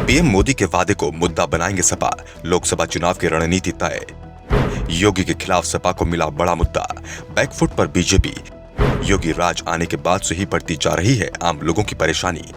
PM Modi के वादे को मुद्दा बनाएंगे सपा, लोकसभा चुनाव की रणनीति तय। योगी के खिलाफ सपा को मिला बड़ा मुद्दा, बैकफुट पर बीजेपी। योगी राज आने के बाद से ही बढ़ती जा रही है आम लोगों की परेशानी।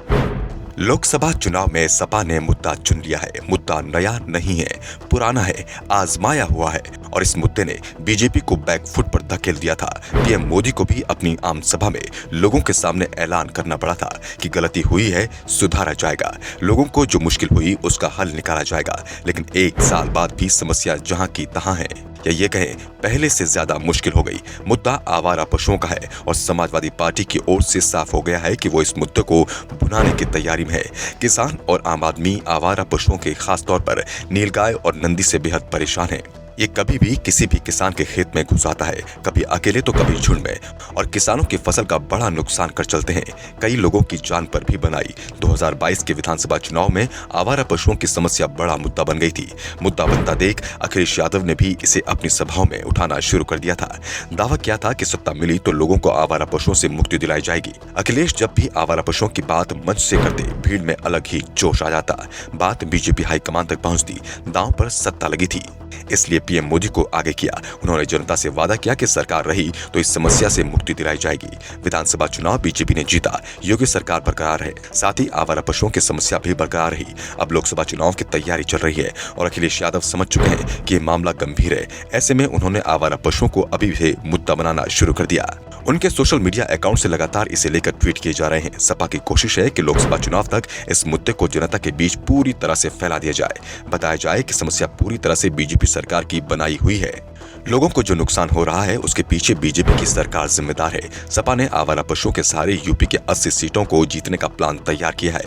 लोकसभा चुनाव में सपा ने मुद्दा चुन लिया है। मुद्दा नया नहीं है, पुराना है, आजमाया हुआ है और इस मुद्दे ने बीजेपी को बैकफुट पर धकेल दिया था। पीएम मोदी को भी अपनी आम सभा में लोगों के सामने ऐलान करना पड़ा था कि गलती हुई है, सुधारा जाएगा, लोगों को जो मुश्किल हुई उसका हल निकाला जाएगा। लेकिन एक साल बाद भी समस्या जहां की तहां है, या ये कहें पहले से ज्यादा मुश्किल हो गई। मुद्दा आवारा पशुओं का है और समाजवादी पार्टी की ओर से साफ हो गया है कि वो इस मुद्दे को भुनाने की तैयारी में है। किसान और आम आदमी आवारा पशुओं के खास तौर पर नीलगाय और नंदी से बेहद परेशान है। ये कभी भी किसी भी किसान के खेत में घुस आता है, कभी अकेले तो कभी झुंड में, और किसानों की फसल का बड़ा नुकसान कर चलते हैं। कई लोगों की जान पर भी बनाई। 2022 के विधानसभा चुनाव में आवारा पशुओं की समस्या बड़ा मुद्दा बन गई थी। मुद्दा बनता देख अखिलेश यादव ने भी इसे अपनी सभाओं में उठाना शुरू कर दिया था। दावा किया था कि सत्ता मिली तो लोगों को आवारा पशुओं से मुक्ति दिलाई जाएगी। अखिलेश जब भी आवारा पशुओं की बात मंच से करते, भीड़ में अलग ही जोश आ जाता। बात बीजेपी हाईकमान तक पहुंचती, दांव पर सत्ता लगी थी, इसलिए पीएम मोदी को आगे किया। उन्होंने जनता से वादा किया कि सरकार रही तो इस समस्या से मुक्ति दिलाई जाएगी। विधानसभा चुनाव बीजेपी ने जीता, योगी सरकार बरकरार है, साथ ही आवारा पशुओं की समस्या भी बरकरार रही। अब लोकसभा चुनाव की तैयारी चल रही है और अखिलेश यादव समझ चुके हैं कि ये मामला गंभीर है। ऐसे में उन्होंने आवारा पशुओं को अभी से मुद्दा बनाना शुरू कर दिया। उनके सोशल मीडिया अकाउंट से लगातार इसे लेकर ट्वीट किए जा रहे हैं। सपा की कोशिश है कि लोकसभा चुनाव तक इस मुद्दे को जनता के बीच पूरी तरह से फैला दिया जाए। बताया जाए कि समस्या पूरी तरह से बीजेपी सरकार की बनाई हुई है। लोगों को जो नुकसान हो रहा है उसके पीछे बीजेपी की सरकार जिम्मेदार है। सपा ने आवारा पशुओं के सहारे यूपी के 80 सीटों को जीतने का प्लान तैयार किया है।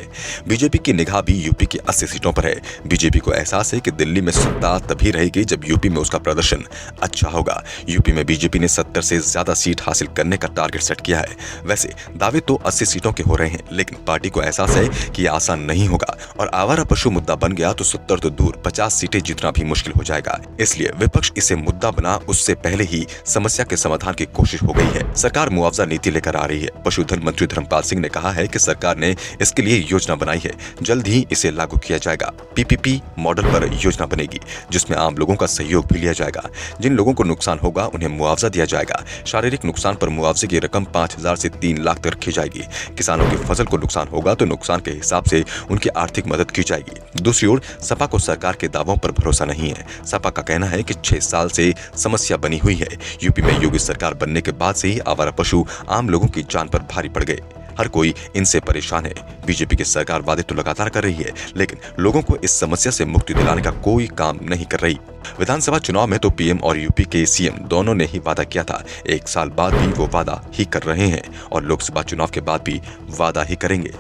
बीजेपी की निगाह भी यूपी की 80 सीटों पर है। बीजेपी को एहसास है कि दिल्ली में सत्ता तभी रहेगी जब यूपी में उसका प्रदर्शन अच्छा होगा। यूपी में बीजेपी ने 70 से ज्यादा सीट हासिल करने का टारगेट सेट किया है। वैसे दावे तो 80 सीटों के हो रहे हैं, लेकिन पार्टी को एहसास है कि यह आसान नहीं होगा और आवारा पशु मुद्दा बन गया तो 70 तो दूर 50 सीटें जीतना भी मुश्किल हो जाएगा। इसलिए विपक्ष इसे मुद्दा बना उससे पहले ही समस्या के समाधान की कोशिश हो गई है। सरकार मुआवजा नीति लेकर आ रही है। पशुधन मंत्री धर्मपाल सिंह ने कहा है कि सरकार ने इसके लिए योजना बनाई है, जल्द ही इसे लागू किया जाएगा। पीपीपी मॉडल पर योजना बनेगी जिसमें आम लोगों का सहयोग भी लिया जाएगा। जिन लोगों को नुकसान होगा उन्हें मुआवजा दिया जाएगा। शारीरिक नुकसान पर मुआवजे की रकम 5,000 से 3 लाख तक रखी जाएगी। किसानों की फसल को नुकसान होगा तो नुकसान के हिसाब से उनकी आर्थिक मदद की जाएगी। दूसरी ओर सपा को सरकार के दावों पर भरोसा नहीं है। सपा का कहना है कि 6 साल से समस्या बनी हुई है। यूपी में योगी सरकार बनने के बाद से ही आवारा पशु आम लोगों की जान पर भारी पड़ गए। हर कोई इनसे परेशान है। बीजेपी की सरकार वादे तो लगातार कर रही है, लेकिन लोगों को इस समस्या से मुक्ति दिलाने का कोई काम नहीं कर रही। विधानसभा चुनाव में तो पीएम और यूपी के सीएम दोनों ने ही वादा किया था। एक साल बाद भी वो वादा ही कर रहे हैं और लोकसभा चुनाव के बाद भी वादा ही करेंगे।